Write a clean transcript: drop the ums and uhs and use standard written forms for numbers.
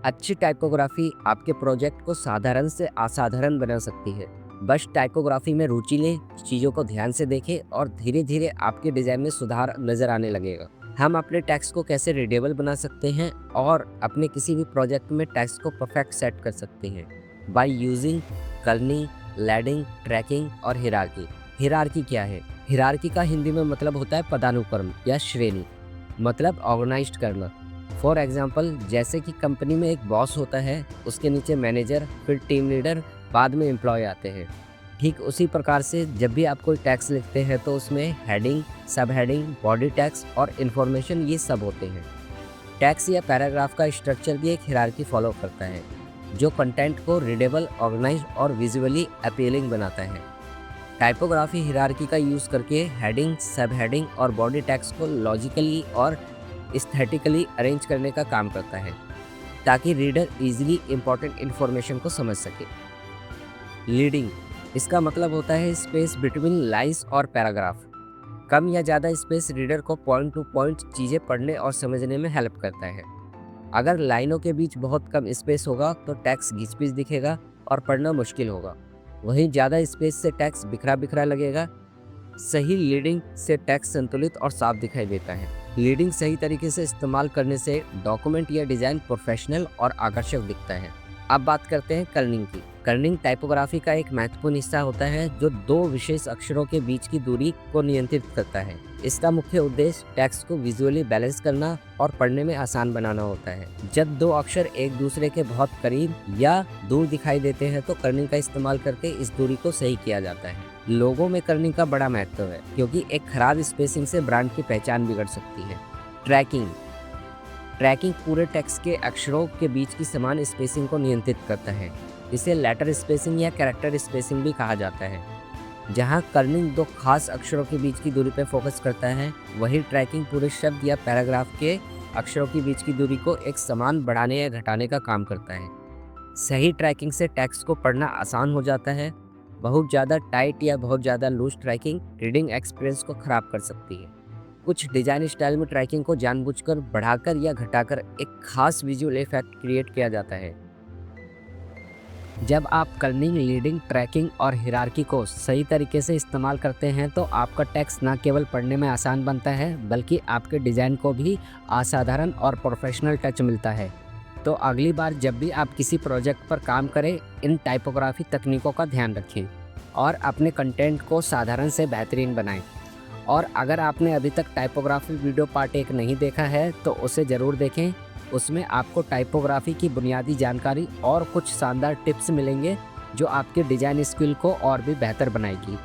अच्छी टाइपोग्राफी आपके प्रोजेक्ट को साधारण से असाधारण बना सकती है। बस टाइपोग्राफी में रुचि लें, चीज़ों को ध्यान से देखें और धीरे धीरे आपके डिज़ाइन में सुधार नज़र आने लगेगा। हम अपने टेक्स्ट को कैसे रीडेबल बना सकते हैं और अपने किसी भी प्रोजेक्ट में टेक्स्ट को परफेक्ट सेट कर सकते हैं by using kerning, leading, tracking और हिरार्की। हिरार्की क्या है? हिरार्की का हिंदी में मतलब होता है पदानुक्रम या श्रेणी, मतलब ऑर्गेनाइज्ड करना। फॉर एग्जाम्पल, जैसे कि कंपनी में एक बॉस होता है, उसके नीचे मैनेजर, फिर टीम लीडर, बाद में एम्प्लॉय आते हैं। ठीक उसी प्रकार से जब भी आप कोई टैक्स लिखते हैं तो उसमें हेडिंग, सब हेडिंग, बॉडी टैक्स और इन्फॉर्मेशन ये सब होते हैं। टैक्स या पैराग्राफ का स्ट्रक्चर भी एक हिरार्की फॉलो करता है जो कंटेंट को रीडेबल, ऑर्गेनाइज्ड और विजुअली अपीलिंग बनाता है। टाइपोग्राफी हिरार्की का यूज़ करके हेडिंग, सब हेडिंग और बॉडी टैक्स को लॉजिकली और एस्थेटिकली अरेंज करने का काम करता है ताकि रीडर इजीली इंपॉर्टेंट इन्फॉर्मेशन को समझ सके। लीडिंग, इसका मतलब होता है स्पेस बिटवीन लाइंस और पैराग्राफ। कम या ज़्यादा स्पेस रीडर को पॉइंट टू पॉइंट चीज़ें पढ़ने और समझने में हेल्प करता है। अगर लाइनों के बीच बहुत कम स्पेस होगा तो टेक्स्ट घिच-पिच दिखेगा और पढ़ना मुश्किल होगा। वहीं ज़्यादा स्पेस से टेक्स्ट बिखरा बिखरा लगेगा। सही लीडिंग से टेक्स्ट संतुलित और साफ दिखाई देता है। लीडिंग सही तरीके से इस्तेमाल करने से डॉक्यूमेंट या डिज़ाइन प्रोफेशनल और आकर्षक दिखता है। अब बात करते हैं कर्निंग की। कर्निंग टाइपोग्राफी का एक महत्वपूर्ण हिस्सा होता है जो दो विशेष अक्षरों के बीच की दूरी को नियंत्रित करता है। इसका मुख्य उद्देश्य टेक्स्ट को विजुअली बैलेंस करना और पढ़ने में आसान बनाना होता है। जब दो अक्षर एक दूसरे के बहुत करीब या दूर दिखाई देते हैं तो कर्निंग का इस्तेमाल करके इस दूरी को सही किया जाता है। लोगों में कर्निंग का बड़ा महत्व है क्योंकि एक खराब स्पेसिंग से ब्रांड की पहचान बिगड़ सकती है। ट्रैकिंग पूरे टेक्स्ट के अक्षरों के बीच की समान स्पेसिंग को नियंत्रित करता है। इसे लेटर स्पेसिंग या कैरेक्टर स्पेसिंग भी कहा जाता है। जहां कर्निंग दो खास अक्षरों के बीच की दूरी पर फोकस करता है, वही ट्रैकिंग पूरे शब्द या पैराग्राफ के अक्षरों के बीच की दूरी को एक समान बढ़ाने या घटाने का काम करता है। सही ट्रैकिंग से टेक्स्ट को पढ़ना आसान हो जाता है। बहुत ज़्यादा टाइट या बहुत ज़्यादा लूज ट्रैकिंग रीडिंग एक्सपीरियंस को ख़राब कर सकती है। कुछ डिज़ाइन स्टाइल में ट्रैकिंग को जानबूझकर बढ़ाकर या घटाकर एक खास विजुअल इफेक्ट क्रिएट किया जाता है। जब आप कर्निंग, लीडिंग, ट्रैकिंग और हिरार्की को सही तरीके से इस्तेमाल करते हैं तो आपका टेक्स्ट न केवल पढ़ने में आसान बनता है बल्कि आपके डिज़ाइन को भी असाधारण और प्रोफेशनल टच मिलता है। तो अगली बार जब भी आप किसी प्रोजेक्ट पर काम करें, इन टाइपोग्राफी तकनीकों का ध्यान रखें और अपने कंटेंट को साधारण से बेहतरीन बनाएं। और अगर आपने अभी तक टाइपोग्राफी वीडियो पार्ट 1 नहीं देखा है तो उसे ज़रूर देखें। उसमें आपको टाइपोग्राफी की बुनियादी जानकारी और कुछ शानदार टिप्स मिलेंगे जो आपके डिज़ाइन स्किल को और भी बेहतर बनाएगी।